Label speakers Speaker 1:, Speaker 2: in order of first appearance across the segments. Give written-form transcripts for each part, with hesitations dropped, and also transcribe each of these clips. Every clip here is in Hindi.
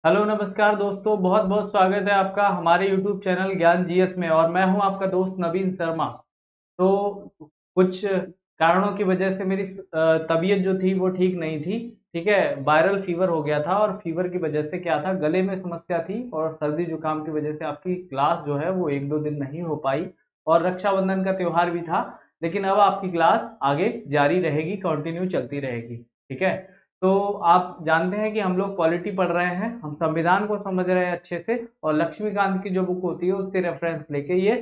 Speaker 1: हेलो नमस्कार दोस्तों, बहुत बहुत स्वागत है आपका हमारे YouTube चैनल ज्ञान जीएस में। और मैं हूं आपका दोस्त नवीन शर्मा। तो कुछ कारणों की वजह से मेरी तबीयत जो थी वो ठीक नहीं थी। ठीक है, वायरल फीवर हो गया था और फीवर की वजह से क्या था, गले में समस्या थी और सर्दी जुकाम की वजह से आपकी क्लास जो है वो एक दो दिन नहीं हो पाई। और रक्षाबंधन का त्योहार भी था, लेकिन अब आपकी क्लास आगे जारी रहेगी, कंटिन्यू चलती रहेगी। ठीक है, तो आप जानते हैं कि हम लोग पॉलिटी पढ़ रहे हैं, हम संविधान को समझ रहे हैं अच्छे से। और लक्ष्मीकांत की जो बुक होती है उससे रेफरेंस लेके ये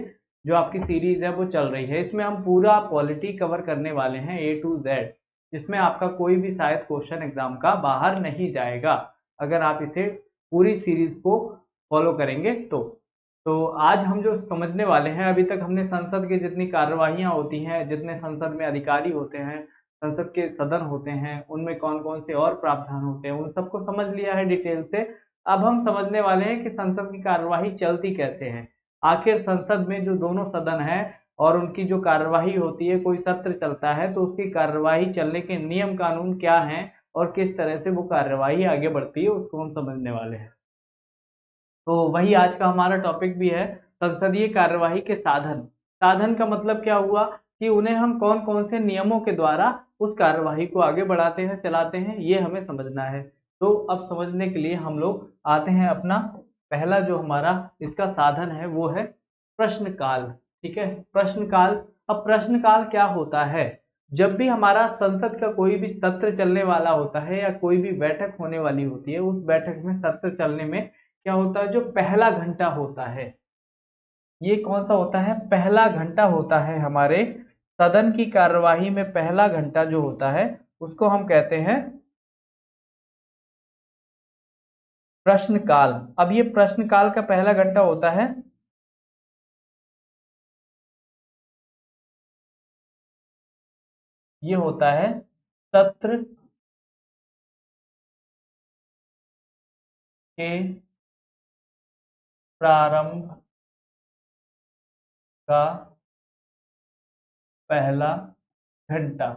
Speaker 1: जो आपकी सीरीज है वो चल रही है। इसमें हम पूरा पॉलिटी कवर करने वाले हैं ए टू जेड, जिसमें आपका कोई भी शायद क्वेश्चन एग्जाम का बाहर नहीं जाएगा, अगर आप इसे पूरी सीरीज को फॉलो करेंगे तो आज हम जो समझने वाले हैं, अभी तक हमने संसद की जितनी कार्यवाहियां होती हैं, जितने संसद में अधिकारी होते हैं, संसद के सदन होते हैं, उनमें कौन कौन से और प्रावधान होते हैं, उन सबको समझ लिया है डिटेल से। अब हम समझने वाले हैं कि संसद की कार्यवाही चलती कैसे है। आखिर संसद में जो दोनों सदन है और उनकी जो कार्यवाही होती है, कोई सत्र चलता है तो उसकी कार्यवाही चलने के नियम कानून क्या हैं और किस तरह से वो कार्यवाही आगे बढ़ती है, उसको हम समझने वाले हैं। तो वही आज का हमारा टॉपिक भी है, संसदीय कार्यवाही के साधन। साधन का मतलब क्या हुआ कि उन्हें हम कौन कौन से नियमों के द्वारा उस कार्यवाही को आगे बढ़ाते हैं, चलाते हैं, ये हमें समझना है। तो अब समझने के लिए हम लोग आते हैं अपना पहला जो हमारा इसका साधन है वो है प्रश्नकाल। ठीक है, प्रश्नकाल। अब प्रश्नकाल क्या होता है? जब भी हमारा संसद का कोई भी सत्र चलने वाला होता है या कोई भी बैठक होने वाली होती है, उस बैठक में सत्र चलने में क्या होता है, जो पहला घंटा होता है, ये कौन सा होता है? पहला घंटा होता है हमारे सदन की कार्यवाही में। पहला घंटा जो होता है उसको हम कहते हैं प्रश्नकाल। अब ये प्रश्नकाल का पहला घंटा होता है, ये होता है सत्र के प्रारंभ का पहला घंटा।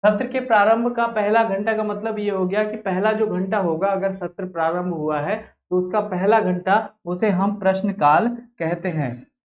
Speaker 1: सत्र के प्रारंभ का पहला घंटा का मतलब ये हो गया कि पहला जो घंटा होगा, अगर सत्र प्रारंभ हुआ है तो उसका पहला घंटा, उसे हम प्रश्नकाल कहते हैं।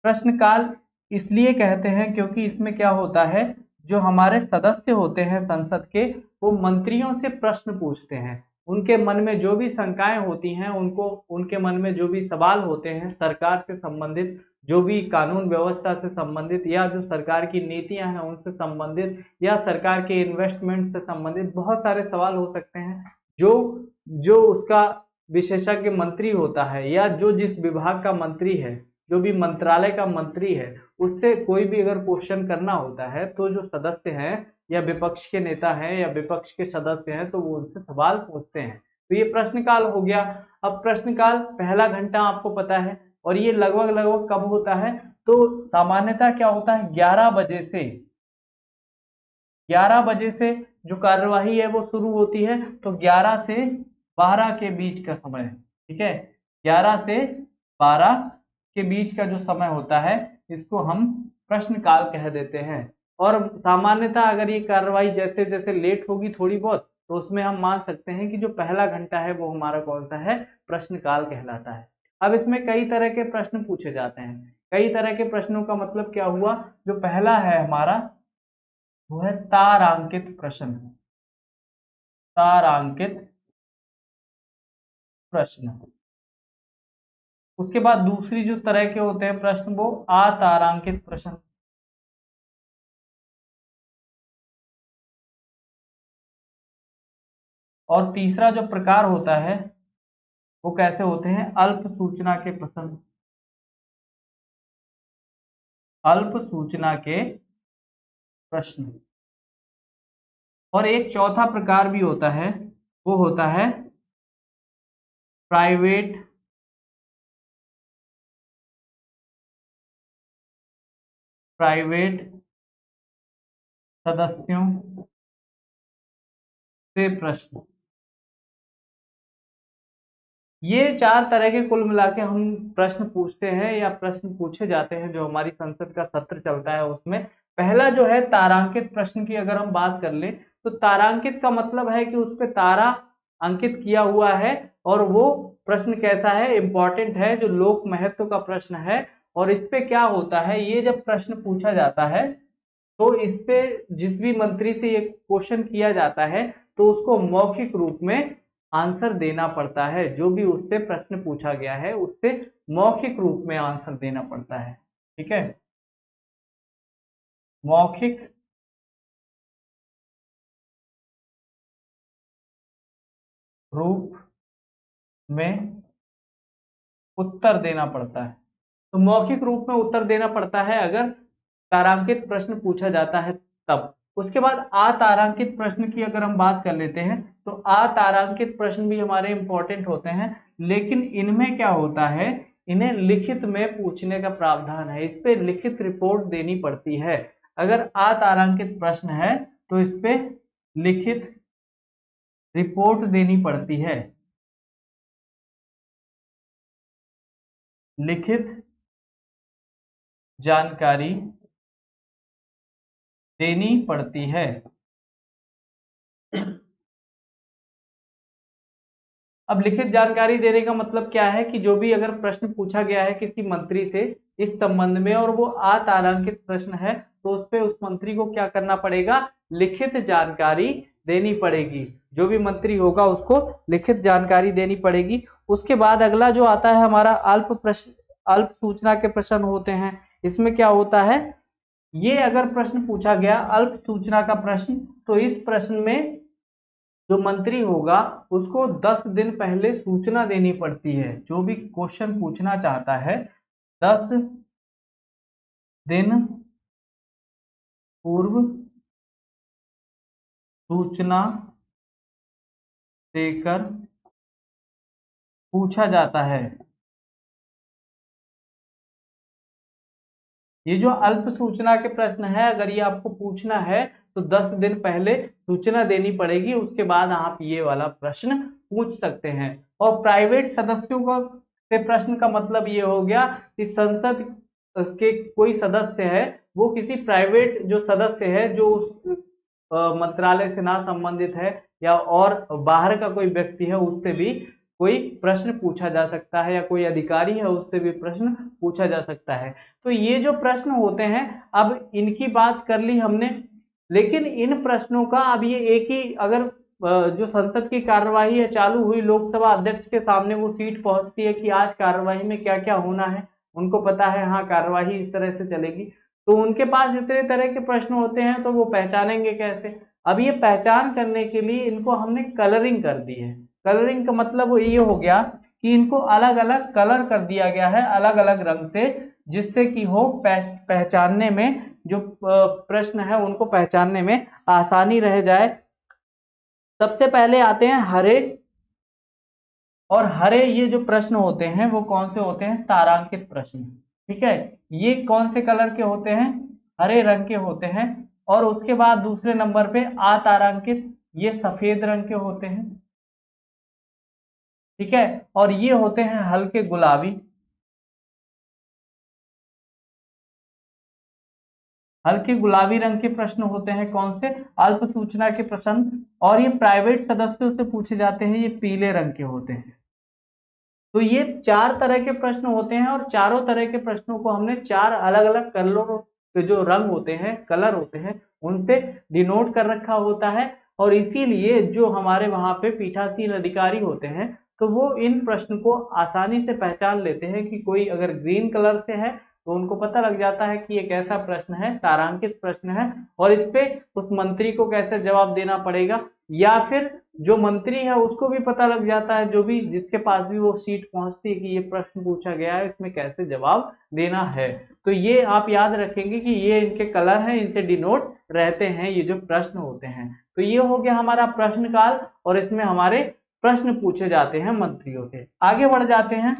Speaker 1: प्रश्नकाल इसलिए कहते हैं क्योंकि इसमें क्या होता है, जो हमारे सदस्य होते हैं संसद के, वो मंत्रियों से प्रश्न पूछते हैं। उनके मन में जो भी शंकाएं होती हैं, उनको उनके मन में जो भी सवाल होते हैं सरकार से संबंधित, जो भी कानून व्यवस्था से संबंधित, या जो सरकार की नीतियां हैं उनसे संबंधित, या सरकार के इन्वेस्टमेंट से संबंधित बहुत सारे सवाल हो सकते हैं। जो जो उसका विशेषज्ञ मंत्री होता है या जो जिस विभाग का मंत्री है, जो भी मंत्रालय का मंत्री है, उससे कोई भी अगर क्वेश्चन करना होता है तो जो सदस्य हैं या विपक्ष के नेता हैं या विपक्ष के सदस्य हैं तो वो उनसे सवाल पूछते हैं। तो ये प्रश्नकाल हो गया। अब प्रश्नकाल पहला घंटा आपको पता है, और ये लगभग लगभग कब होता है? तो सामान्यतः क्या होता है, 11 बजे से जो कार्यवाही है वो शुरू होती है, तो 11 से 12 के बीच का समय। ठीक है, 11 से 12 के बीच का जो समय होता है, इसको हम प्रश्नकाल कह देते हैं। और सामान्यतः अगर ये कार्यवाही जैसे जैसे लेट होगी थोड़ी बहुत, तो उसमें हम मान सकते हैं कि जो पहला घंटा है वो हमारा कौन सा है, प्रश्नकाल कहलाता है। अब इसमें कई तरह के प्रश्न पूछे जाते हैं। कई तरह के प्रश्नों का मतलब क्या हुआ? जो पहला है हमारा वो है तारांकित प्रश्न। तारांकित प्रश्न। उसके बाद दूसरी जो तरह के होते हैं प्रश्न, वो अतारांकित प्रश्न। और तीसरा जो प्रकार होता है वो कैसे होते हैं? अल्प सूचना के प्रश्न। अल्प सूचना के प्रश्न। और एक चौथा प्रकार भी होता है, वो होता है प्राइवेट प्राइवेट सदस्यों से प्रश्न। ये चार तरह के कुल मिला के हम प्रश्न पूछते हैं या प्रश्न पूछे जाते हैं जो हमारी संसद का सत्र चलता है उसमें। पहला जो है तारांकित प्रश्न की अगर हम बात कर लें तो तारांकित का मतलब है कि उस पर तारा अंकित किया हुआ है और वो प्रश्न कैसा है, इंपॉर्टेंट है, जो लोक महत्व का प्रश्न है। और इस पे क्या होता है, ये जब प्रश्न पूछा जाता है तो इस पे जिस भी मंत्री से ये क्वेश्चन किया जाता है तो उसको मौखिक रूप में आंसर देना पड़ता है। जो भी उससे प्रश्न पूछा गया है उससे मौखिक रूप में आंसर देना पड़ता है। ठीक है, मौखिक रूप में उत्तर देना पड़ता है। तो मौखिक रूप में उत्तर देना पड़ता है अगर तारांकित प्रश्न पूछा जाता है तब। उसके बाद अतारांकित प्रश्न की अगर हम बात कर लेते हैं तो अतारांकित प्रश्न भी हमारे इंपॉर्टेंट होते हैं, लेकिन इनमें क्या होता है, इन्हें लिखित में पूछने का प्रावधान है। इस पे लिखित रिपोर्ट देनी पड़ती है। अगर अतारांकित प्रश्न है तो इस पे लिखित रिपोर्ट देनी पड़ती है, लिखित जानकारी देनी पड़ती है। अब लिखित जानकारी देने का मतलब क्या है कि जो भी अगर प्रश्न पूछा गया है किसी मंत्री से इस संबंध में और वो अतारांकित प्रश्न है तो उस पे उस मंत्री को क्या करना पड़ेगा, लिखित जानकारी देनी पड़ेगी। जो भी मंत्री होगा उसको लिखित जानकारी देनी पड़ेगी। उसके बाद अगला जो आता है हमारा अल्प सूचना के प्रश्न होते हैं। इसमें क्या होता है, ये अगर प्रश्न पूछा गया अल्प सूचना का प्रश्न तो इस प्रश्न में जो मंत्री होगा उसको 10 दिन पहले सूचना देनी पड़ती है। जो भी क्वेश्चन पूछना चाहता है 10 दिन पूर्व सूचना देकर पूछा जाता है। ये जो अल्प सूचना के प्रश्न है अगर ये आपको पूछना है तो 10 दिन पहले सूचना देनी पड़ेगी, उसके बाद आप ये वाला प्रश्न पूछ सकते हैं। और प्राइवेट सदस्यों का से प्रश्न का मतलब ये हो गया कि संसद के कोई सदस्य है वो किसी प्राइवेट जो सदस्य है जो उस मंत्रालय से ना संबंधित है या और बाहर का कोई व्यक्ति है उससे भी कोई प्रश्न पूछा जा सकता है या कोई अधिकारी है उससे भी प्रश्न पूछा जा सकता है। तो ये जो प्रश्न होते हैं अब इनकी बात कर ली हमने, लेकिन इन प्रश्नों का अब ये एक ही अगर जो संसद की कार्यवाही है चालू हुई, लोकसभा अध्यक्ष के सामने वो सीट पहुंचती है कि आज कार्यवाही में क्या क्या होना है, उनको पता है हाँ कार्यवाही इस तरह से चलेगी, तो उनके पास इतने तरह के प्रश्न होते हैं तो वो पहचानेंगे कैसे। अब ये पहचान करने के लिए इनको हमने कलरिंग कर दी है। कलरिंग का मतलब ये हो गया कि इनको अलग अलग कलर कर दिया गया है अलग अलग रंग से, जिससे कि हो पहचानने में जो प्रश्न है उनको पहचानने में आसानी रह जाए। सबसे पहले आते हैं हरे, और हरे ये जो प्रश्न होते हैं वो कौन से होते हैं, तारांकित प्रश्न। ठीक है, ये कौन से कलर के होते हैं, हरे रंग के होते हैं। और उसके बाद दूसरे नंबर पे अतारांकित, ये सफेद रंग के होते हैं। ठीक है, और ये होते हैं हल्के गुलाबी, हल्के गुलाबी रंग के प्रश्न होते हैं कौन से, अल्प सूचना के प्रश्न। और ये प्राइवेट सदस्यों से पूछे जाते हैं, ये पीले रंग के होते हैं। तो ये 4 तरह के प्रश्न होते हैं और चारों तरह के प्रश्नों को हमने 4 अलग अलग कलरों के जो रंग होते हैं, कलर होते हैं, उनसे डिनोट कर रखा होता है। और इसीलिए जो हमारे वहां पे पीठासीन अधिकारी होते हैं तो वो इन प्रश्न को आसानी से पहचान लेते हैं कि कोई अगर ग्रीन कलर से है तो उनको पता लग जाता है कि एक ऐसा प्रश्न है, तारांकित प्रश्न है, और इस पे उस मंत्री को कैसे जवाब देना पड़ेगा, या फिर जो मंत्री है उसको भी पता लग जाता है, जो भी जिसके पास भी वो सीट पहुंचती है कि ये प्रश्न पूछा गया है इसमें कैसे जवाब देना है। तो ये आप याद रखेंगे कि ये इनके कलर हैं, इनसे डिनोट रहते हैं ये जो प्रश्न होते हैं। तो ये हो गया हमारा प्रश्न काल, और इसमें हमारे प्रश्न पूछे जाते हैं मंत्रियों से। आगे बढ़ जाते हैं,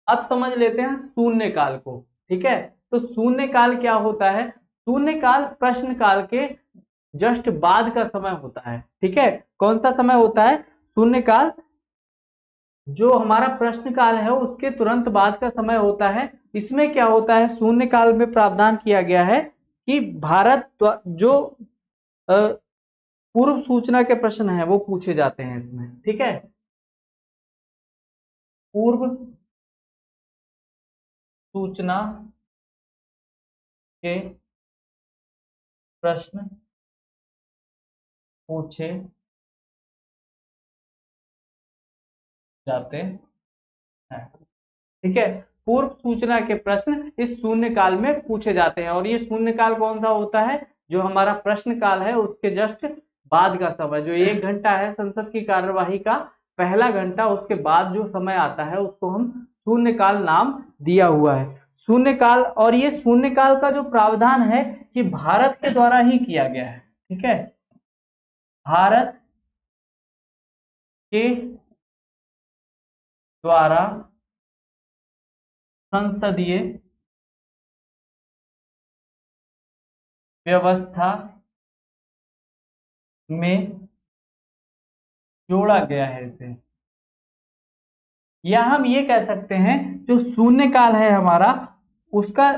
Speaker 1: अब समझ लेते हैं शून्य काल को। ठीक है, तो शून्य काल क्या होता है, शून्य काल प्रश्न काल के जस्ट बाद का समय होता है। ठीक है, कौन सा समय होता है, शून्य काल जो हमारा प्रश्न काल है उसके तुरंत बाद का समय होता है। इसमें क्या होता है, शून्य काल में प्रावधान किया गया है कि भारत जो पूर्व सूचना के प्रश्न हैं वो पूछे जाते हैं इसमें, ठीक है। पूर्व सूचना के प्रश्न पूछे जाते हैं, ठीक है। पूर्व सूचना के प्रश्न इस शून्यकाल में पूछे जाते हैं, और ये शून्यकाल कौन सा होता है, जो हमारा प्रश्न काल है उसके जस्ट बाद का समय, जो 1 घंटा है संसद की कार्यवाही का पहला घंटा, उसके बाद जो समय आता है उसको हम शून्यकाल नाम दिया हुआ है, शून्यकाल। और ये शून्यकाल का जो प्रावधान है ये भारत के द्वारा ही किया गया है, ठीक है। भारत के द्वारा संसदीय व्यवस्था में जोड़ा गया है इसे, या हम ये कह सकते हैं जो शून्यकाल है हमारा उसका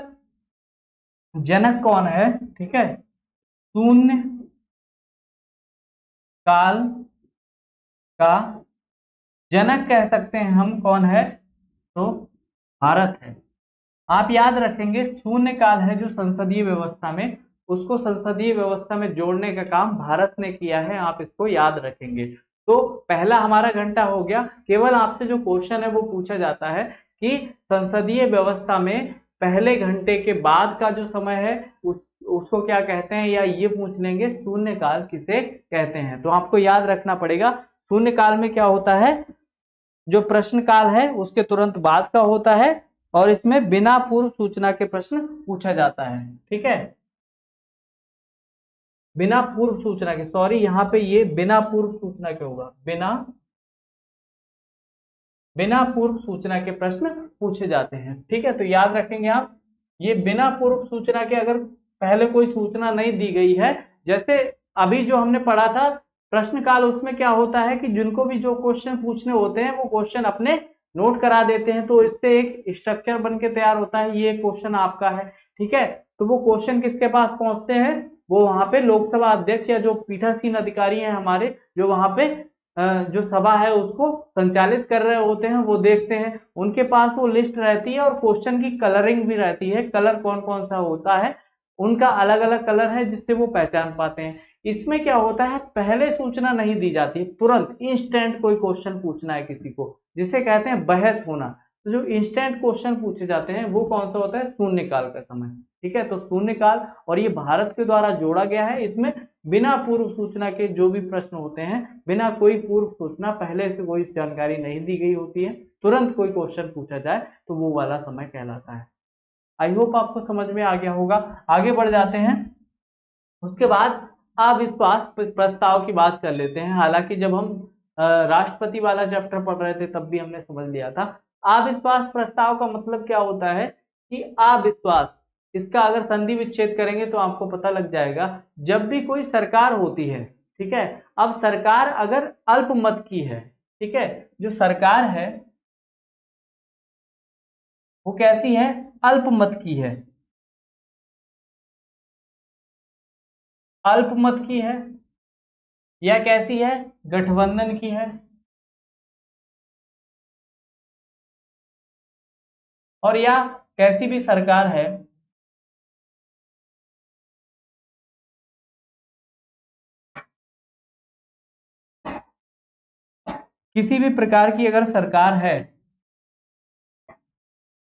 Speaker 1: जनक कौन है, ठीक है। शून्य काल का जनक कह सकते हैं हम, कौन है, तो भारत है। आप याद रखेंगे शून्य काल है जो संसदीय व्यवस्था में, उसको संसदीय व्यवस्था में जोड़ने का काम भारत ने किया है, आप इसको याद रखेंगे। तो पहला हमारा घंटा हो गया। केवल आपसे जो क्वेश्चन है वो पूछा जाता है कि संसदीय व्यवस्था में पहले घंटे के बाद का जो समय है उसको क्या कहते हैं, या ये पूछ लेंगे शून्य काल किसे कहते हैं। तो आपको याद रखना पड़ेगा शून्य काल में क्या होता है, जो प्रश्न काल है उसके तुरंत बाद का होता है, और इसमें बिना पूर्व सूचना के प्रश्न पूछा जाता है, ठीक है। बिना पूर्व सूचना के, सॉरी यहाँ पे ये बिना पूर्व सूचना के होगा, बिना पूर्व सूचना के प्रश्न पूछे जाते हैं, ठीक है। तो याद रखेंगे आप, ये बिना पूर्व सूचना के, अगर पहले कोई सूचना नहीं दी गई है, जैसे अभी जो हमने पढ़ा था प्रश्न काल, उसमें क्या होता है कि जिनको भी जो क्वेश्चन पूछने होते हैं वो क्वेश्चन अपने नोट करा देते हैं, तो इससे एक स्ट्रक्चर बन के तैयार होता है, ये क्वेश्चन आपका है, ठीक है। तो वो क्वेश्चन किसके पास पहुंचते हैं, वो वहां पे लोकसभा अध्यक्ष या जो पीठासीन अधिकारी हैं हमारे, जो वहां पे जो सभा है उसको संचालित कर रहे होते हैं, वो देखते हैं, उनके पास वो लिस्ट रहती है और क्वेश्चन की कलरिंग भी रहती है, कलर कौन कौन सा होता है, उनका अलग अलग कलर है जिससे वो पहचान पाते हैं। इसमें क्या होता है, पहले सूचना नहीं दी जाती, तुरंत इंस्टेंट कोई क्वेश्चन पूछना है किसी को, जिसे कहते हैं बहस होना, तो जो इंस्टेंट क्वेश्चन पूछे जाते हैं वो कौन सा होता है, शून्यकाल का समय, ठीक है। तो शून्यकाल, और ये भारत के द्वारा जोड़ा गया है, इसमें बिना पूर्व सूचना के जो भी प्रश्न होते हैं, बिना कोई पूर्व सूचना, पहले से कोई जानकारी नहीं दी गई होती है, तुरंत कोई क्वेश्चन पूछा जाए तो वो वाला समय कहलाता है। आई होप आपको समझ में आ गया होगा। आगे बढ़ जाते हैं, उसके बाद अविश्वास प्रस्ताव की बात कर लेते हैं। हालांकि जब हम राष्ट्रपति वाला चैप्टर पढ़ रहे थे तब भी हमने समझ लिया था। अविश्वास प्रस्ताव का मतलब क्या होता है कि अविश्वास, इसका अगर संधि विच्छेद करेंगे तो आपको पता लग जाएगा, जब भी कोई सरकार होती है, ठीक है। अब सरकार अगर अल्पमत की है, ठीक है, जो सरकार है वो कैसी है, अल्पमत की है, अल्पमत की है, या कैसी है, गठबंधन की है, और या कैसी भी सरकार है, किसी भी प्रकार की अगर सरकार है,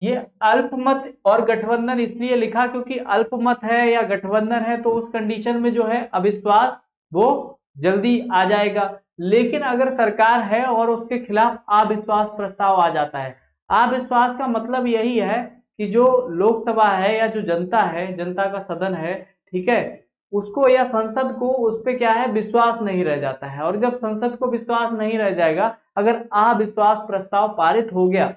Speaker 1: ये अल्पमत, और गठबंधन इसलिए लिखा क्योंकि अल्पमत है या गठबंधन है तो उस कंडीशन में जो है अविश्वास वो जल्दी आ जाएगा। लेकिन अगर सरकार है और उसके खिलाफ अविश्वास प्रस्ताव आ जाता है, अविश्वास का मतलब यही है कि जो लोकसभा है या जो जनता है, जनता का सदन है, ठीक है, उसको या संसद को उस पर क्या है, विश्वास नहीं रह जाता है। और जब संसद को विश्वास नहीं रह जाएगा, अगर अविश्वास प्रस्ताव पारित हो गया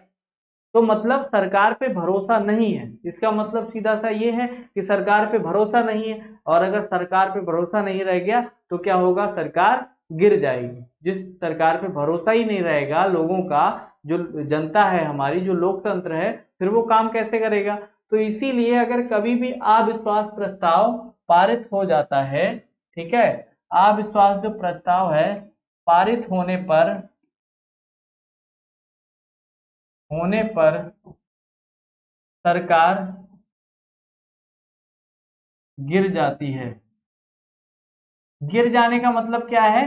Speaker 1: तो मतलब सरकार पे भरोसा नहीं है, इसका मतलब सीधा सा ये है कि सरकार पे भरोसा नहीं है, और अगर सरकार पे भरोसा नहीं रह गया तो क्या होगा, सरकार गिर जाएगी। जिस सरकार पे भरोसा ही नहीं रहेगा लोगों का, जो जनता है हमारी, जो लोकतंत्र है, फिर वो काम कैसे करेगा। तो इसीलिए अगर कभी भी अविश्वास प्रस्ताव पारित हो जाता है, ठीक है, अविश्वास जो प्रस्ताव है पारित होने पर सरकार गिर जाती है। गिर जाने का मतलब क्या है?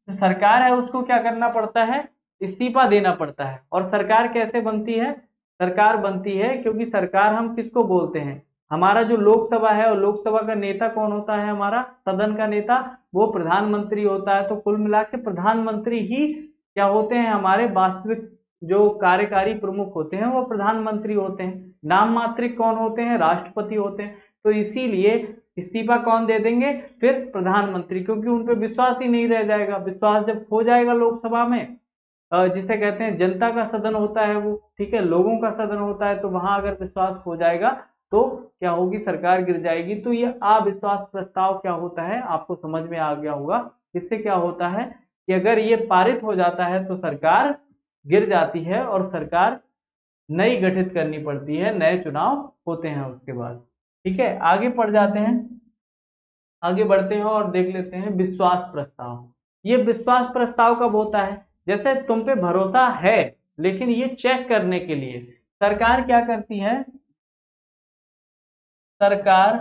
Speaker 1: जो सरकार है उसको क्या करना पड़ता है? इस्तीफा देना पड़ता है। और सरकार कैसे बनती है? सरकार बनती है क्योंकि सरकार हम किसको बोलते हैं? हमारा जो लोकसभा है और लोकसभा का नेता कौन होता है? हमारा सदन का नेता वो प्रधानमंत्री होता है। तो कुल मिला के प्रधानमंत्री ही क्या होते हैं? हमारे वास्तविक जो कार्यकारी प्रमुख होते हैं वो प्रधानमंत्री होते हैं। नाम मात्रिक कौन होते हैं? राष्ट्रपति होते हैं। तो इसीलिए इस्तीफा कौन दे देंगे? फिर प्रधानमंत्री, क्योंकि उन पे विश्वास ही नहीं रह जाएगा। विश्वास जब खो जाएगा लोकसभा में, जिसे कहते हैं जनता का सदन होता है वो, ठीक है, लोगों का सदन होता है, तो वहां अगर विश्वास खो जाएगा तो क्या होगी? सरकार गिर जाएगी। तो ये अविश्वास प्रस्ताव क्या होता है आपको समझ में आ गया होगा। इससे क्या होता है कि अगर ये पारित हो जाता है तो सरकार गिर जाती है और सरकार नई गठित करनी पड़ती है, नए चुनाव होते हैं उसके बाद। ठीक है, आगे बढ़ जाते हैं, आगे बढ़ते हैं और देख लेते हैं विश्वास प्रस्ताव। ये विश्वास प्रस्ताव कब होता है? जैसे तुम पे भरोसा है, लेकिन ये चेक करने के लिए सरकार क्या करती है? सरकार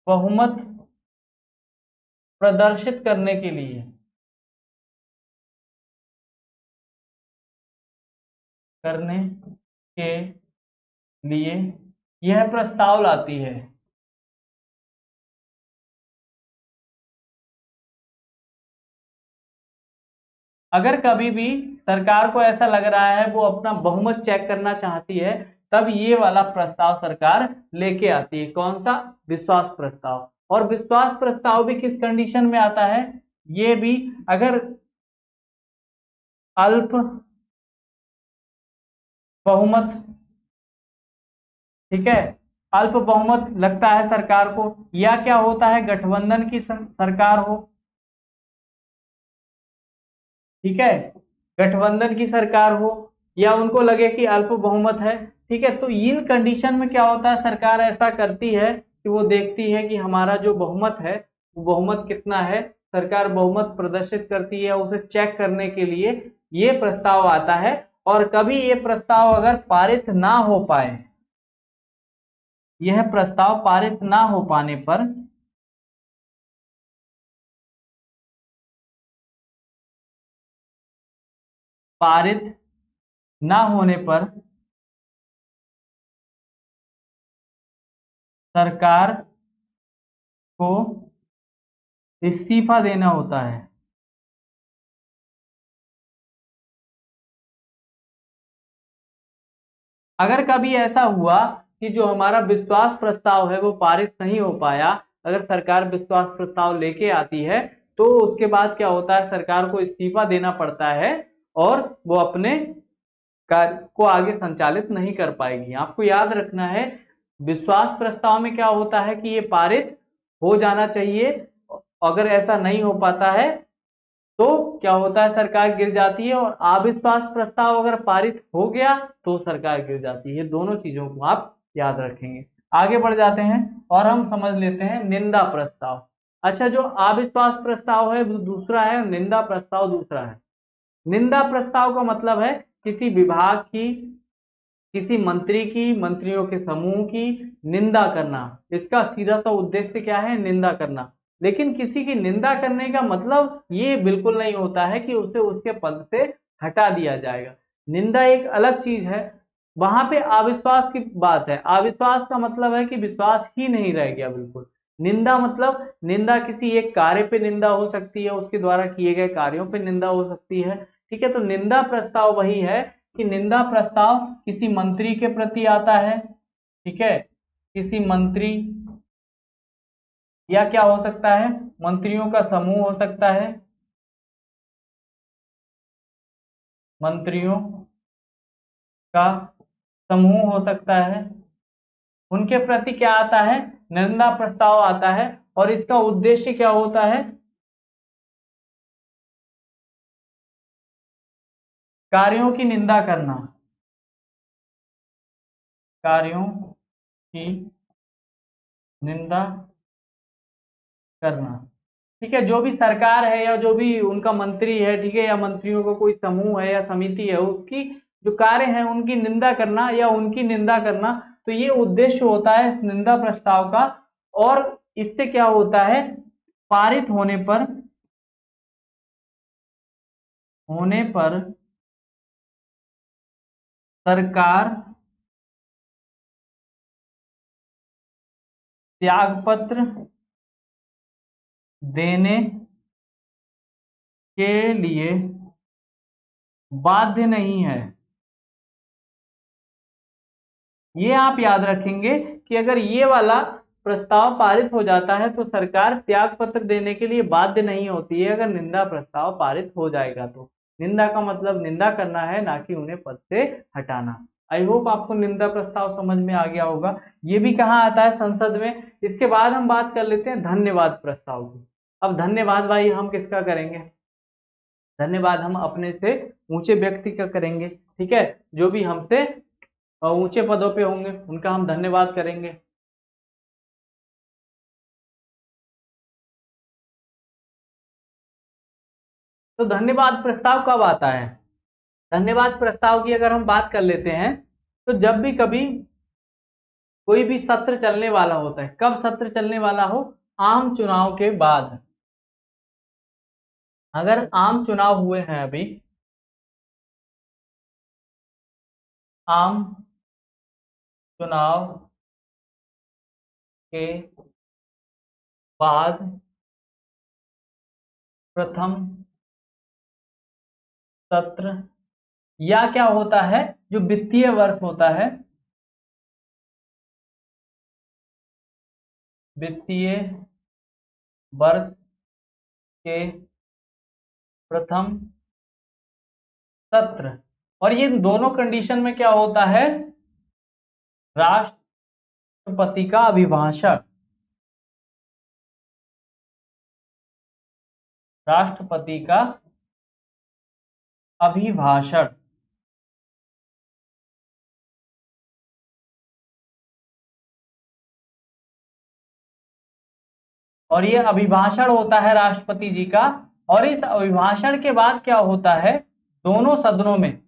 Speaker 1: बहुमत प्रदर्शित करने के लिए यह प्रस्ताव लाती है। अगर कभी भी सरकार को ऐसा लग रहा है वो अपना बहुमत चेक करना चाहती है, तब ये वाला प्रस्ताव सरकार लेके आती है। कौन सा? विश्वास प्रस्ताव। और विश्वास प्रस्ताव भी किस कंडीशन में आता है? ये भी अगर अल्प बहुमत, ठीक है, अल्प बहुमत लगता है सरकार को, या क्या होता है गठबंधन की सरकार हो, ठीक है, गठबंधन की सरकार हो, या उनको लगे कि अल्प बहुमत है, ठीक है, तो इन कंडीशन में क्या होता है? सरकार ऐसा करती है कि वो देखती है कि हमारा जो बहुमत है वो बहुमत कितना है। सरकार बहुमत प्रदर्शित करती है, उसे चेक करने के लिए ये प्रस्ताव आता है। और कभी ये प्रस्ताव अगर पारित ना हो पाए, यह प्रस्ताव पारित ना हो पाने पर पारित ना होने पर सरकार को इस्तीफा देना होता है। अगर कभी ऐसा हुआ कि जो हमारा विश्वास प्रस्ताव है वो पारित नहीं हो पाया, अगर सरकार विश्वास प्रस्ताव लेके आती है तो उसके बाद क्या होता है? सरकार को इस्तीफा देना पड़ता है और वो अपने कार्य को आगे संचालित नहीं कर पाएगी। आपको याद रखना है, विश्वास प्रस्ताव में क्या होता है कि ये पारित हो जाना चाहिए। अगर ऐसा नहीं हो पाता है तो क्या होता है? सरकार गिर जाती है। और अविश्वास प्रस्ताव अगर पारित हो गया तो सरकार गिर जाती है। दोनों चीजों को आप याद रखेंगे। आगे बढ़ जाते हैं और हम समझ लेते हैं निंदा प्रस्ताव। अच्छा, जो अविश्वास प्रस्ताव है वो दूसरा है, निंदा प्रस्ताव दूसरा है। निंदा प्रस्ताव का मतलब है किसी विभाग की, किसी मंत्री की, मंत्रियों के समूह की निंदा करना। इसका सीधा सा उद्देश्य क्या है? निंदा करना। लेकिन किसी की निंदा करने का मतलब ये बिल्कुल नहीं होता है कि उसे उसके पद से हटा दिया जाएगा। निंदा एक अलग चीज है। वहां पे अविश्वास की बात है। अविश्वास का मतलब है कि विश्वास ही नहीं रह गया बिल्कुल। निंदा मतलब निंदा किसी एक कार्य पे निंदा हो सकती है, उसके द्वारा किए गए कार्यों पे निंदा हो सकती है। ठीक है, तो निंदा प्रस्ताव वही है कि निंदा प्रस्ताव किसी मंत्री के प्रति आता है, ठीक है, किसी मंत्री, या क्या हो सकता है? मंत्रियों का समूह हो सकता है, मंत्रियों का समूह हो सकता है। उनके प्रति क्या आता है? निंदा प्रस्ताव आता है। और इसका उद्देश्य क्या होता है? कार्यों की निंदा करना। कार्यों की निंदा करना। ठीक है, जो भी सरकार है या जो भी उनका मंत्री है, ठीक है, या मंत्रियों का कोई समूह है या समिति है, उसकी जो कार्य है उनकी निंदा करना या उनकी निंदा करना, तो ये उद्देश्य होता है इस निंदा प्रस्ताव का। और इससे क्या होता है, पारित होने पर सरकार त्यागपत्र देने के लिए बाध्य नहीं है। ये आप याद रखेंगे कि अगर ये वाला प्रस्ताव पारित हो जाता है तो सरकार त्याग पत्र देने के लिए बाध्य नहीं होती है, अगर निंदा प्रस्ताव पारित हो जाएगा तो। निंदा का मतलब निंदा करना है, ना कि उन्हें पद से हटाना। आई होप आपको निंदा प्रस्ताव समझ में आ गया होगा। ये भी कहाँ आता है, संसद में। इसके बाद हम बात कर लेते हैं धन्यवाद प्रस्ताव की। अब धन्यवाद भाई हम किसका करेंगे, धन्यवाद हम अपने से ऊंचे व्यक्ति का करेंगे। ठीक है, जो भी हमसे ऊंचे पदों पे होंगे उनका हम धन्यवाद करेंगे। तो धन्यवाद प्रस्ताव कब आता है, धन्यवाद प्रस्ताव की अगर हम बात कर लेते हैं, तो जब भी कभी कोई भी सत्र चलने वाला होता है। कब सत्र चलने वाला हो, आम चुनाव के बाद। अगर आम चुनाव हुए हैं अभी, आम चुनाव के बाद प्रथम सत्र, या क्या होता है, जो वित्तीय वर्ष होता है, वित्तीय वर्ष के प्रथम सत्र। और ये दोनों कंडीशन में क्या होता है, राष्ट्रपति का अभिभाषण, राष्ट्रपति का अभिभाषण। और ये अभिभाषण होता है राष्ट्रपति जी का। और इस अभिभाषण के बाद क्या होता है, दोनों सदनों में,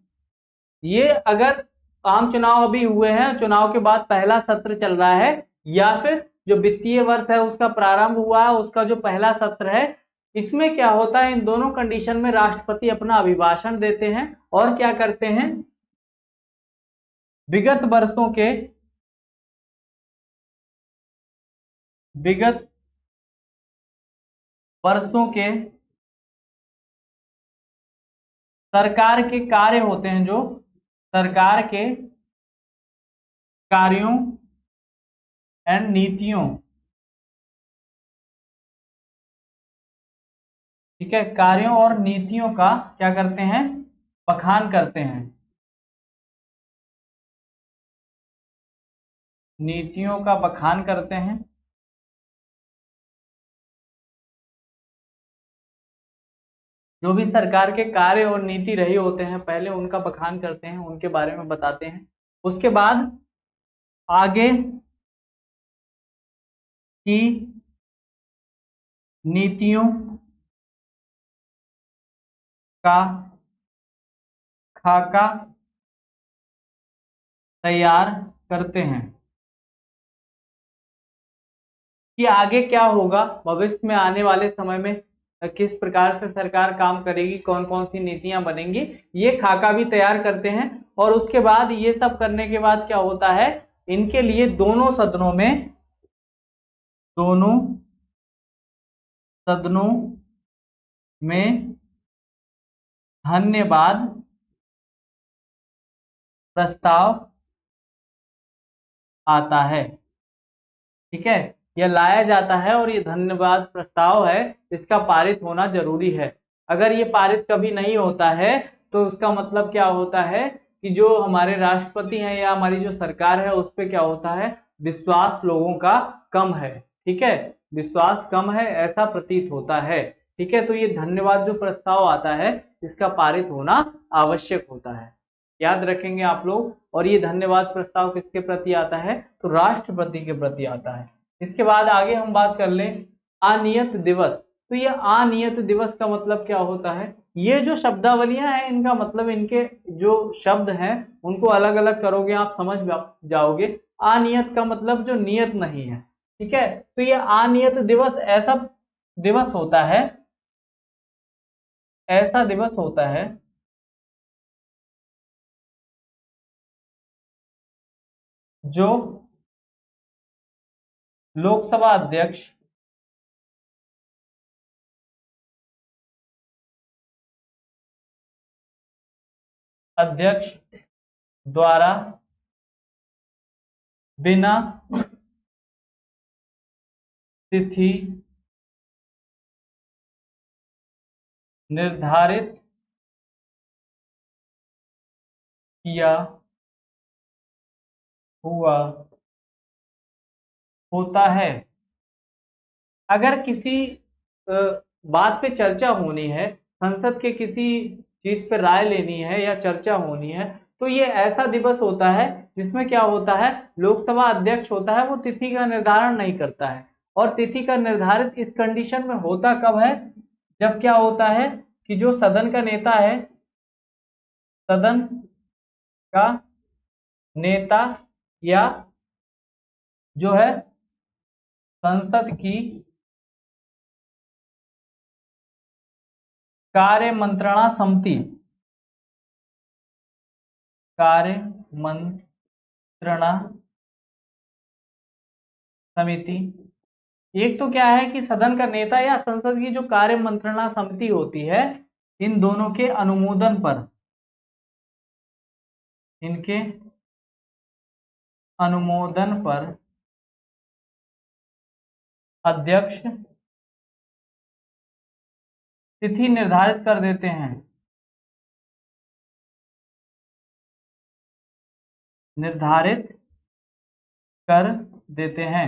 Speaker 1: ये अगर आम चुनाव अभी हुए हैं, चुनाव के बाद पहला सत्र चल रहा है, या फिर जो वित्तीय वर्ष है उसका प्रारंभ हुआ है, उसका जो पहला सत्र है, इसमें क्या होता है, इन दोनों कंडीशन में राष्ट्रपति अपना अभिभाषण देते हैं और क्या करते हैं, विगत वर्षों के सरकार के कार्य होते हैं, जो सरकार के कार्यों एंड नीतियों, ठीक है, कार्यों और नीतियों का क्या करते हैं, बखान करते हैं, नीतियों का बखान करते हैं। जो भी सरकार के कार्य और नीति रहे होते हैं, पहले उनका बखान करते हैं, उनके बारे में बताते हैं। उसके बाद आगे की नीतियों का खाका तैयार करते हैं कि आगे क्या होगा, भविष्य में आने वाले समय में किस प्रकार से सरकार काम करेगी, कौन कौन सी नीतियां बनेंगी, ये खाका भी तैयार करते हैं। और उसके बाद ये सब करने के बाद क्या होता है, इनके लिए दोनों सदनों में धन्यवाद प्रस्ताव आता है। ठीक है, यह लाया जाता है और ये धन्यवाद प्रस्ताव है, इसका पारित होना जरूरी है। अगर ये पारित कभी नहीं होता है तो उसका मतलब क्या होता है कि जो हमारे राष्ट्रपति हैं या हमारी जो सरकार है उस पर क्या होता है, विश्वास लोगों का कम है। ठीक है, विश्वास कम है ऐसा प्रतीत होता है। ठीक है, तो ये धन्यवाद जो प्रस्ताव आता है इसका पारित होना आवश्यक होता है। याद रखेंगे आप लोग। और ये धन्यवाद प्रस्ताव किसके प्रति आता है, तो राष्ट्रपति के प्रति आता है। इसके बाद आगे हम बात कर लें अनियत दिवस। तो ये अनियत दिवस का मतलब क्या होता है, ये जो शब्दावलियां हैं इनका मतलब, इनके जो शब्द हैं उनको अलग अलग करोगे आप समझ जाओगे। अनियत का मतलब जो नियत नहीं है, ठीक है। तो ये अनियत दिवस ऐसा दिवस होता है, ऐसा दिवस होता है जो लोकसभा अध्यक्ष द्वारा बिना तिथि निर्धारित किया हुआ होता है। अगर किसी बात पे चर्चा होनी है, संसद के किसी चीज पे राय लेनी है या चर्चा होनी है, तो ये ऐसा दिवस होता है जिसमें क्या होता है, लोकसभा अध्यक्ष होता है वो तिथि का निर्धारण नहीं करता है। और तिथि का निर्धारित इस कंडीशन में होता कब है, जब क्या होता है कि जो सदन का नेता है, सदन का नेता या जो है संसद की कार्य मंत्रणा समिति, कार्य मंत्रणा समिति, एक तो क्या है कि सदन का नेता या संसद की जो कार्य मंत्रणा समिति होती है, इन दोनों के अनुमोदन पर, इनके अनुमोदन पर अध्यक्ष तिथि निर्धारित कर देते हैं, निर्धारित कर देते हैं।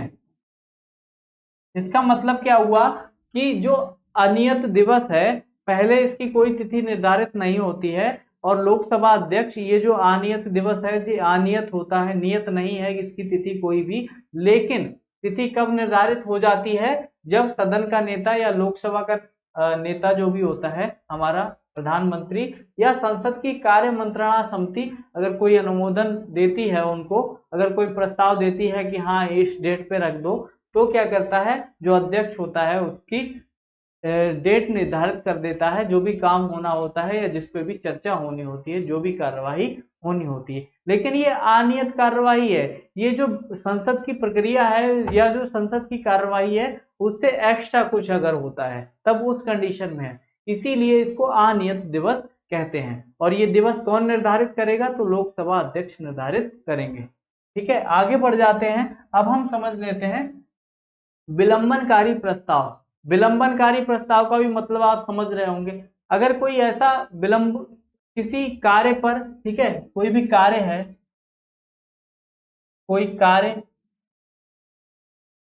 Speaker 1: इसका मतलब क्या हुआ कि जो अनियत दिवस है, पहले इसकी कोई तिथि निर्धारित नहीं होती है, और लोकसभा अध्यक्ष, ये जो अनियत दिवस है ये अनियत होता है, नियत नहीं है इसकी तिथि कोई भी। लेकिन तिथि कब निर्धारित हो जाती है, जब सदन का नेता या लोकसभा का नेता जो भी होता है हमारा प्रधानमंत्री, या संसद की कार्य मंत्रणा समिति अगर कोई अनुमोदन देती है, उनको अगर कोई प्रस्ताव देती है कि हाँ इस डेट पे रख दो, तो क्या करता है, जो अध्यक्ष होता है उसकी डेट निर्धारित कर देता है, जो भी काम होना होता है या जिस पे भी चर्चा होनी होती है, जो भी कार्यवाही होनी होती है। लेकिन ये अनियत कार्यवाही है, ये जो संसद की प्रक्रिया है या जो संसद की कार्यवाही है उससे एक्स्ट्रा कुछ अगर होता है तब उस कंडीशन में है, इसीलिए इसको अनियत दिवस कहते हैं। और ये दिवस कौन निर्धारित करेगा, तो लोकसभा अध्यक्ष निर्धारित करेंगे। ठीक है, आगे बढ़ जाते हैं। अब हम समझ लेते हैं विलंबनकारी प्रस्ताव। विलंबनकारी प्रस्ताव का भी मतलब आप समझ रहे होंगे, अगर कोई ऐसा विलंब किसी कार्य पर, ठीक है, कोई भी कार्य है, कोई कार्य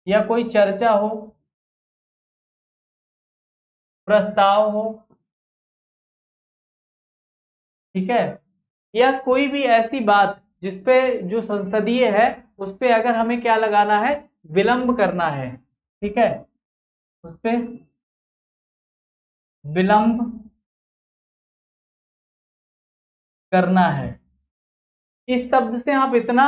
Speaker 1: या कोई चर्चा हो, प्रस्ताव हो, ठीक है, या कोई भी ऐसी बात जिसपे जो संसदीय है उस पे अगर हमें क्या लगाना है, विलंब करना है, ठीक है, उस पे विलंब करना है। इस शब्द से आप इतना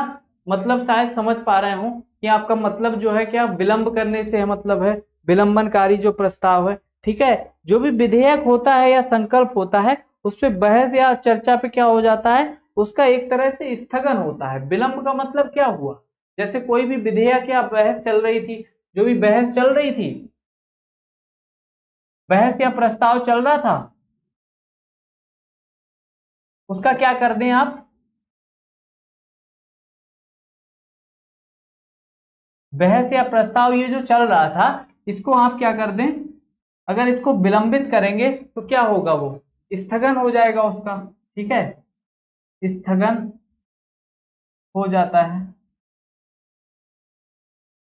Speaker 1: मतलब शायद समझ पा रहे हो कि आपका मतलब जो है क्या, विलंब करने से मतलब है विलंबनकारी जो प्रस्ताव है, ठीक है। जो भी विधेयक होता है या संकल्प होता है उस पे बहस या चर्चा पे क्या हो जाता है, उसका एक तरह से स्थगन होता है। विलंब का मतलब क्या हुआ, जैसे कोई भी विधेयक या बहस चल रही थी, जो भी बहस चल रही थी, बहस या प्रस्ताव चल रहा था, उसका क्या कर दें आप, बहस या प्रस्ताव ये जो चल रहा था इसको आप क्या कर दें, अगर इसको विलंबित करेंगे तो क्या होगा, वो स्थगन हो जाएगा उसका, ठीक है, स्थगन हो जाता है।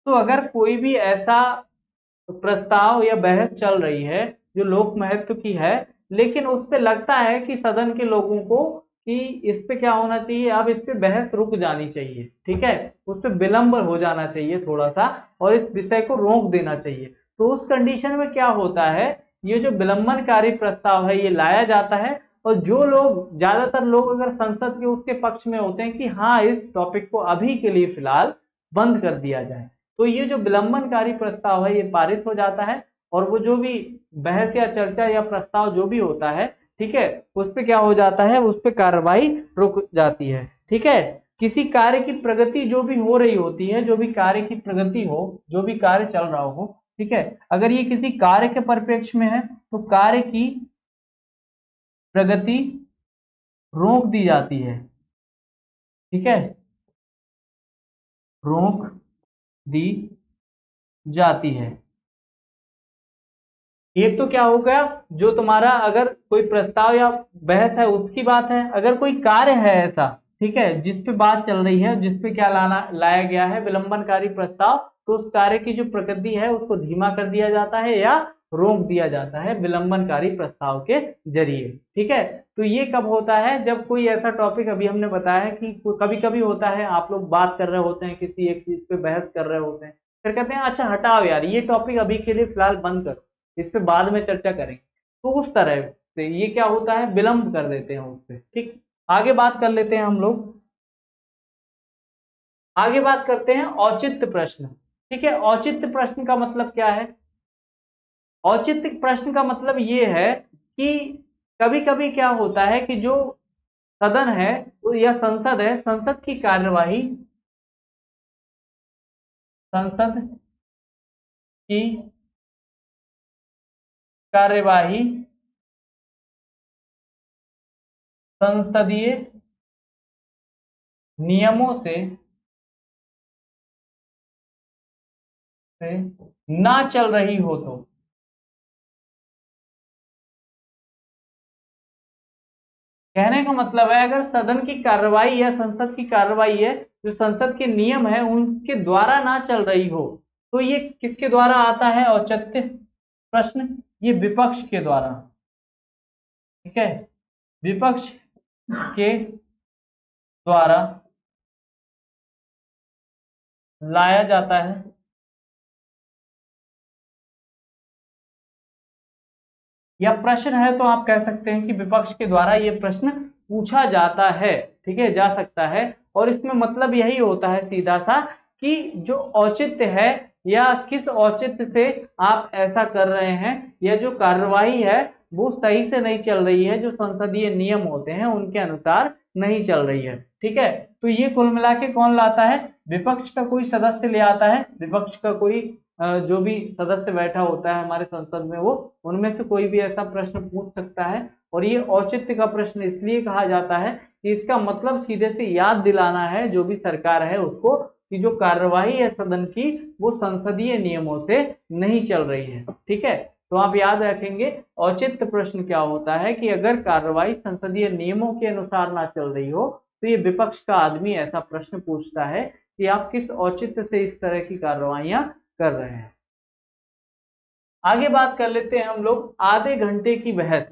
Speaker 1: तो अगर कोई भी ऐसा प्रस्ताव या बहस चल रही है जो लोक महत्व की है, लेकिन उस पे लगता है कि सदन के लोगों को कि इस पे क्या होना चाहिए, अब इस पे बहस रुक जानी चाहिए, ठीक है, उस पे विलंब हो जाना चाहिए थोड़ा सा, और इस विषय को रोक देना चाहिए। तो उस कंडीशन में क्या होता है, ये जो विलंबनकारी प्रस्ताव है ये लाया जाता है, और जो लोग, ज्यादातर लोग अगर संसद के उसके पक्ष में होते हैं कि हाँ इस टॉपिक को अभी के लिए फिलहाल बंद कर दिया जाए, तो ये जो विलंबनकारी प्रस्ताव है ये पारित हो जाता है, और वो जो भी बहस या चर्चा या प्रस्ताव जो भी होता है, ठीक है, उस पे क्या हो जाता है, उस पे कार्रवाई रुक जाती है, ठीक है। किसी कार्य की प्रगति जो भी हो रही होती है, जो भी कार्य की प्रगति हो, जो भी कार्य चल रहा हो, ठीक है, अगर ये किसी कार्य के परिप्रेक्ष्य में है तो कार्य की प्रगति रोक दी जाती है, ठीक है, रोक दी जाती है। एक तो क्या हो गया, जो तुम्हारा अगर कोई प्रस्ताव या बहस है उसकी बात है, अगर कोई कार्य है ऐसा, ठीक है, जिस पे बात चल रही है, जिस पे क्या लाया गया है विलंबनकारी प्रस्ताव, तो उस कार्य की जो प्रकृति है उसको धीमा कर दिया जाता है या रोक दिया जाता है विलंबनकारी प्रस्ताव के जरिए, ठीक है। तो ये कब होता है, जब कोई ऐसा टॉपिक, अभी हमने बताया कि कभी कभी होता है आप लोग बात कर रहे होते हैं, किसी एक चीज पे बहस कर रहे होते हैं, फिर कहते हैं अच्छा हटाओ यार ये टॉपिक अभी के लिए फिलहाल बंद करो, इस पे बाद में चर्चा करेंगे, तो उस तरह से ये क्या होता है, विलंब कर देते हैं उससे, ठीक। आगे बात कर लेते हैं हम लोग, आगे बात करते हैं औचित्य प्रश्न, ठीक है। औचित्य प्रश्न का मतलब क्या है, औचित्य प्रश्न का मतलब ये है कि कभी कभी क्या होता है कि जो सदन है या संसद है, संसद की कार्यवाही, संसद की कार्यवाही संसदीय नियमों से ना चल रही हो तो, कहने का मतलब है अगर सदन की कार्रवाई या संसद की कार्रवाई है, जो संसद के नियम है उनके द्वारा ना चल रही हो, तो ये किसके द्वारा आता है औचित्य प्रश्न, ये विपक्ष के द्वारा, ठीक है, विपक्ष के द्वारा लाया जाता है, या प्रश्न है तो आप कह सकते हैं कि विपक्ष के द्वारा ये प्रश्न पूछा जाता है, ठीक है, जा सकता है। और इसमें मतलब यही होता है सीधा सा कि जो औचित्य है या किस औचित्य से आप ऐसा कर रहे हैं, या जो कार्रवाई है वो सही से नहीं चल रही है, जो संसदीय नियम होते हैं उनके अनुसार नहीं चल रही है, ठीक है। तो ये कुल मिला के कौन लाता है, विपक्ष का कोई सदस्य ले आता है, विपक्ष का कोई जो भी सदस्य बैठा होता है हमारे संसद में, वो उनमें से कोई भी ऐसा प्रश्न पूछ सकता है। और ये औचित्य का प्रश्न इसलिए कहा जाता है कि इसका मतलब सीधे से याद दिलाना है जो भी सरकार है उसको, कि जो कार्यवाही है सदन की वो संसदीय नियमों से नहीं चल रही है, ठीक है। तो आप याद रखेंगे औचित्य प्रश्न क्या होता है कि अगर कार्रवाई संसदीय नियमों के अनुसार ना चल रही हो तो ये विपक्ष का आदमी ऐसा प्रश्न पूछता है कि आप किस औचित्य से इस तरह की कार्रवाइयां कर रहे हैं। आगे बात कर लेते हैं हम लोग आधे घंटे की बहस।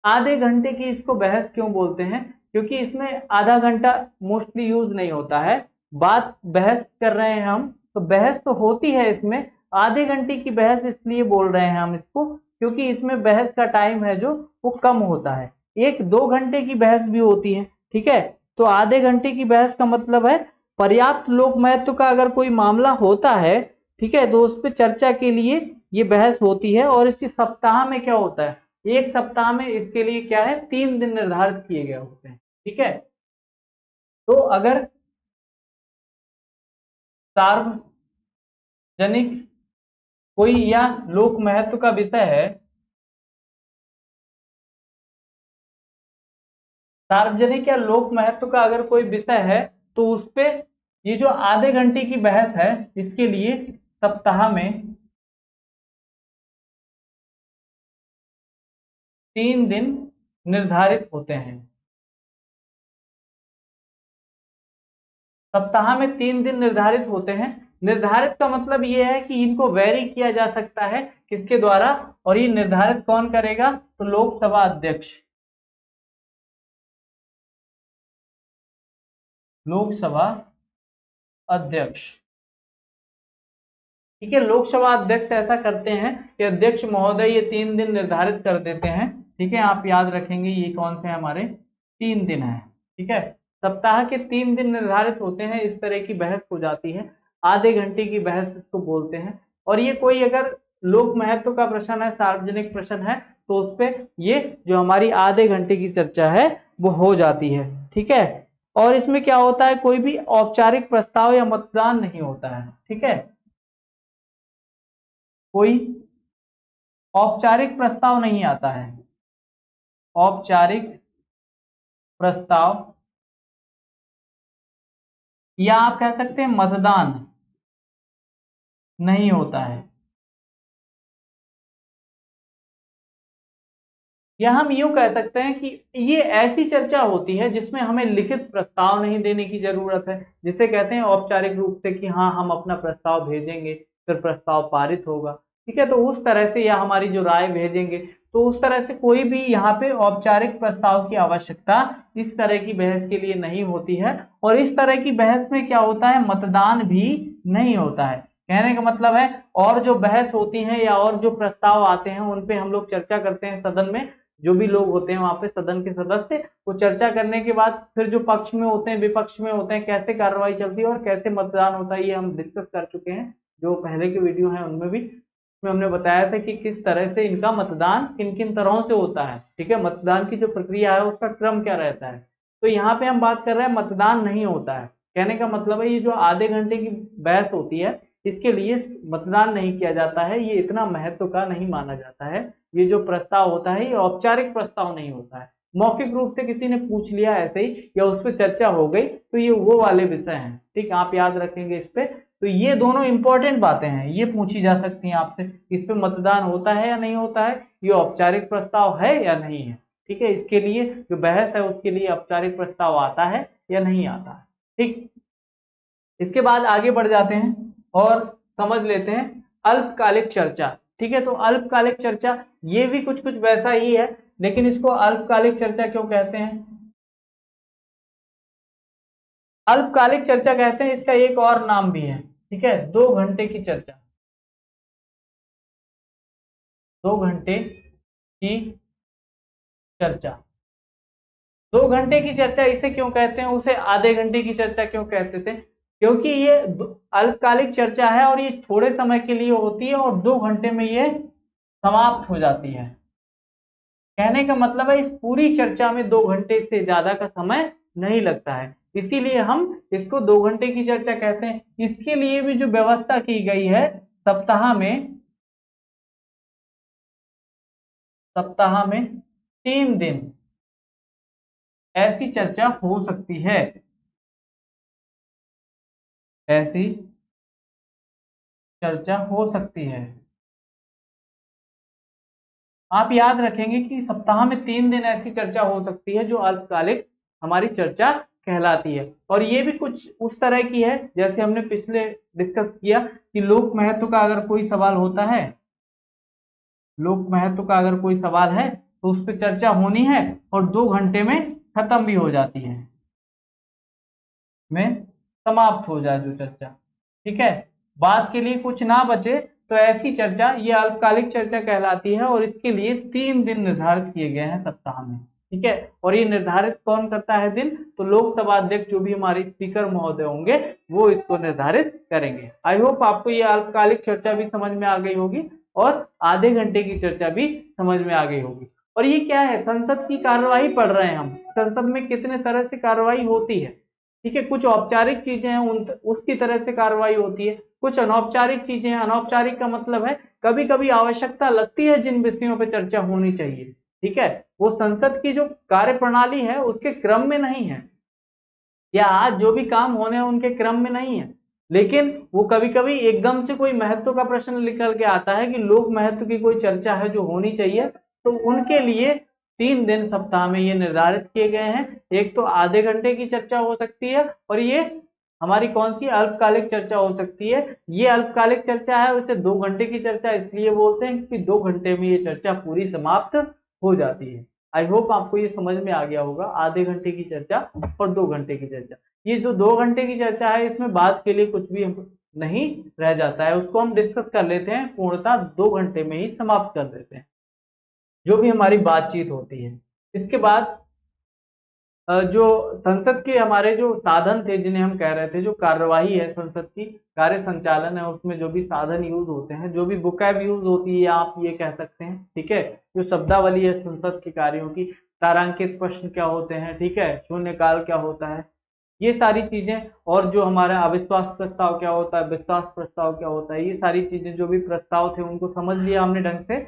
Speaker 1: आधे घंटे की इसको बहस क्यों बोलते हैं, क्योंकि इसमें आधा घंटा मोस्टली यूज नहीं होता है, बात बहस कर रहे हैं हम, तो बहस तो होती है इसमें, आधे घंटे की बहस इसलिए बोल रहे हैं हम इसको क्योंकि इसमें बहस का टाइम है जो वो कम होता है, 1-2 घंटे की बहस भी होती है, ठीक है। तो आधे घंटे की बहस का मतलब है पर्याप्त लोक महत्व का अगर कोई मामला होता है, ठीक है, तो उस पर चर्चा के लिए ये बहस होती है। और इसी सप्ताह में क्या होता है, एक सप्ताह में इसके लिए क्या है 3 दिन निर्धारित किए गए होते हैं, ठीक है। तो अगर सार्वजनिक कोई या लोक महत्व का विषय है, सार्वजनिक या लोक महत्व का अगर कोई विषय है, तो उस पे ये जो आधे घंटे की बहस है इसके लिए सप्ताह में 3 दिन निर्धारित होते हैं। सप्ताह में 3 दिन निर्धारित होते हैं। निर्धारित का मतलब यह है कि इनको वेरी किया जा सकता है, किसके द्वारा, और ये निर्धारित कौन करेगा, तो लोकसभा अध्यक्ष, लोकसभा अध्यक्ष। ठीक है, लोकसभा अध्यक्ष ऐसा करते हैं कि अध्यक्ष महोदय ये 3 दिन निर्धारित कर देते हैं। ठीक है, आप याद रखेंगे ये कौन से हमारे 3 दिन है। ठीक है, सप्ताह के 3 दिन निर्धारित होते हैं, इस तरह की बहस हो जाती है। आधे घंटे की बहस इसको बोलते हैं। और ये कोई अगर लोक महत्व का प्रश्न है, सार्वजनिक प्रश्न है, तो उस पर ये जो हमारी आधे घंटे की चर्चा है वो हो जाती है। ठीक है, और इसमें क्या होता है, कोई भी औपचारिक प्रस्ताव या मतदान नहीं होता है। ठीक है, कोई औपचारिक प्रस्ताव नहीं आता है। औपचारिक प्रस्ताव या आप कह सकते हैं मतदान नहीं होता है। या हम यूं कह सकते हैं कि ये ऐसी चर्चा होती है जिसमें हमें लिखित प्रस्ताव नहीं देने की जरूरत है, जिसे कहते हैं औपचारिक रूप से कि हाँ हम अपना प्रस्ताव भेजेंगे, फिर प्रस्ताव पारित होगा। ठीक है, तो उस तरह से या हमारी जो राय भेजेंगे, तो उस तरह से कोई भी यहाँ पे औपचारिक प्रस्ताव की आवश्यकता इस तरह की बहस के लिए नहीं होती है। और इस तरह की बहस में क्या होता है, मतदान भी नहीं होता है। कहने का मतलब है, और जो बहस होती है या और जो प्रस्ताव आते हैं उन पे हम लोग चर्चा करते हैं सदन में। जो भी लोग होते हैं वहां पे सदन के सदस्य, वो चर्चा करने के बाद फिर जो पक्ष में होते हैं विपक्ष में होते हैं, कैसे कार्रवाई चलती है और कैसे मतदान होता है, ये हम डिस्कस कर चुके हैं जो पहले के वीडियो हैं उनमें भी। उसमें हमने बताया था कि किस तरह से इनका मतदान किन किन तरहों से होता है। ठीक है, मतदान की जो प्रक्रिया है उसका क्रम क्या रहता है। तो यहाँ पे हम बात कर रहे हैं मतदान नहीं होता है। कहने का मतलब है ये जो आधे घंटे की बहस होती है इसके लिए मतदान नहीं किया जाता है, ये इतना महत्व का नहीं माना जाता है। ये जो प्रस्ताव होता है ये औपचारिक प्रस्ताव नहीं होता है। मौखिक रूप से किसी ने पूछ लिया ऐसे ही या उस पर चर्चा हो गई, तो ये वो वाले विषय हैं। ठीक, आप याद रखेंगे इस पे। तो ये दोनों इंपॉर्टेंट बातें हैं, ये पूछी जा सकती हैं आपसे, इस पे मतदान होता है या नहीं होता है, ये औपचारिक प्रस्ताव है या नहीं है। ठीक है, इसके लिए जो बहस है उसके लिए औपचारिक प्रस्ताव आता है या नहीं आता है। ठीक, इसके बाद आगे बढ़ जाते हैं और समझ लेते हैं अल्पकालिक चर्चा। ठीक है, तो अल्पकालिक चर्चा ये भी कुछ कुछ वैसा ही है, लेकिन इसको अल्पकालिक चर्चा क्यों कहते हैं, अल्पकालिक चर्चा कहते हैं, इसका एक और नाम भी है। ठीक है, 2 घंटे की चर्चा, 2 घंटे की चर्चा। 2 घंटे की चर्चा इसे क्यों कहते हैं, उसे आधे घंटे की चर्चा क्यों कहते थे, क्योंकि ये अल्पकालिक चर्चा है और ये थोड़े समय के लिए होती है और 2 घंटे में ये समाप्त हो जाती है। कहने का मतलब है इस पूरी चर्चा में 2 घंटे से ज्यादा का समय नहीं लगता है, इसीलिए हम इसको 2 घंटे की चर्चा कहते हैं। इसके लिए भी जो व्यवस्था की गई है, सप्ताह में 3 दिन ऐसी चर्चा हो सकती है, ऐसी चर्चा हो सकती है। आप याद रखेंगे कि सप्ताह में 3 दिन ऐसी चर्चा हो सकती है जो अल्पकालिक हमारी चर्चा कहलाती है। और ये भी कुछ उस तरह की है जैसे हमने पिछले डिस्कस किया कि लोक महत्व का अगर कोई सवाल होता है, लोक महत्व का अगर कोई सवाल है तो उस पर चर्चा होनी है और 2 घंटे में खत्म भी हो जाती है, में समाप्त हो जाए जो चर्चा। ठीक है, बात के लिए कुछ ना बचे तो ऐसी चर्चा ये अल्पकालिक चर्चा कहलाती है और इसके लिए 3 दिन निर्धारित किए गए हैं सप्ताह में। ठीक है, और ये निर्धारित कौन करता है दिन, तो लोकसभा अध्यक्ष जो भी हमारे स्पीकर महोदय होंगे वो इसको निर्धारित करेंगे। आई होप आपको ये अल्पकालिक चर्चा भी समझ में आ गई होगी और आधे घंटे की चर्चा भी समझ में आ गई होगी। और ये क्या है, संसद की कार्यवाही पढ़ रहे हैं हम, संसद में कितने तरह से कार्यवाही होती है। ठीक है, कुछ औपचारिक चीजें हैं उसकी तरह से कार्रवाई होती है, कुछ अनौपचारिक चीजें हैं। अनौपचारिक का मतलब है कभी कभी आवश्यकता लगती है जिन विषयों पर चर्चा होनी चाहिए। ठीक है, वो संसद की जो कार्य प्रणाली है उसके क्रम में नहीं है, या आज जो भी काम होने हैं उनके क्रम में नहीं है, लेकिन वो कभी कभी एकदम से कोई महत्व का प्रश्न निकल के आता है कि लोक महत्व की कोई चर्चा है जो होनी चाहिए, तो उनके लिए 3 दिन सप्ताह में ये निर्धारित किए गए हैं। एक तो आधे घंटे की चर्चा हो सकती है और ये हमारी कौन सी अल्पकालिक चर्चा हो सकती है, ये अल्पकालिक चर्चा है, उसे 2 घंटे की चर्चा इसलिए बोलते हैं क्योंकि 2 घंटे में ये चर्चा पूरी समाप्त हो जाती है। आई होप आपको ये समझ में आ गया होगा। आधे घंटे की चर्चा और 2 घंटे की चर्चा, ये जो 2 घंटे की चर्चा है इसमें बात के लिए कुछ भी नहीं रह जाता है, उसको हम डिस्कस कर लेते हैं, पूर्णतः 2 घंटे में ही समाप्त कर देते हैं जो भी हमारी बातचीत होती है। इसके बाद जो संसद के हमारे जो साधन थे, जिन्हें हम कह रहे थे, जो कार्यवाही है संसद की, कार्य संचालन है, उसमें जो भी साधन यूज होते हैं, जो भी बुकैब यूज होती है, आप ये कह सकते हैं, ठीक है, जो शब्दावली है संसद के कार्यों की, तारांकित प्रश्न क्या होते हैं, ठीक है, शून्यकाल क्या होता है, ये सारी चीजें, और जो हमारा अविश्वास प्रस्ताव क्या होता है, विश्वास प्रस्ताव क्या होता है, ये सारी चीजें, जो भी प्रस्ताव थे उनको समझ लिया हमने ढंग से।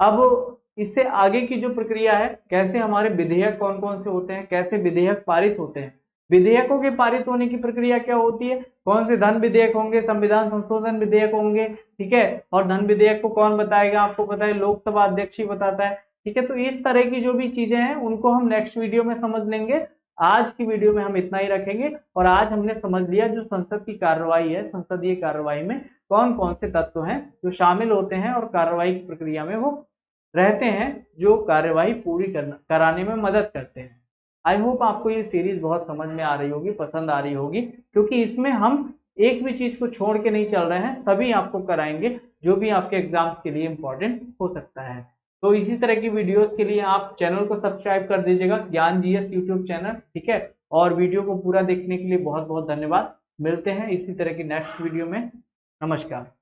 Speaker 1: अब इससे आगे की जो प्रक्रिया है, कैसे हमारे विधेयक कौन कौन से होते हैं, कैसे विधेयक पारित होते हैं, विधेयकों के पारित होने की प्रक्रिया क्या होती है, कौन से धन विधेयक होंगे, संविधान संशोधन विधेयक होंगे, ठीक है, और धन विधेयक को कौन बताएगा, आपको पता है लोकसभा अध्यक्ष ही बताता है, ठीक है। तो इस तरह की जो भी चीजें हैं उनको हम नेक्स्ट वीडियो में समझ लेंगे। आज की वीडियो में हम इतना ही रखेंगे, और आज हमने समझ लिया जो संसद की कार्रवाई है, संसदीय कार्रवाई में कौन कौन से तत्व हैं जो शामिल होते हैं और कार्रवाई की प्रक्रिया में वो रहते हैं, जो कार्यवाही पूरी कराने में मदद करते हैं। आई होप आपको ये सीरीज बहुत समझ में आ रही होगी, पसंद आ रही होगी, क्योंकि इसमें हम एक भी चीज को छोड़ के नहीं चल रहे हैं, सभी आपको कराएंगे जो भी आपके एग्जाम्स के लिए इंपॉर्टेंट हो सकता है। तो इसी तरह की वीडियोस के लिए आप चैनल को सब्सक्राइब कर दीजिएगा, ज्ञान जीएस यूट्यूब चैनल, ठीक है। और वीडियो को पूरा देखने के लिए बहुत बहुत धन्यवाद। मिलते हैं इसी तरह की नेक्स्ट वीडियो में। नमस्कार।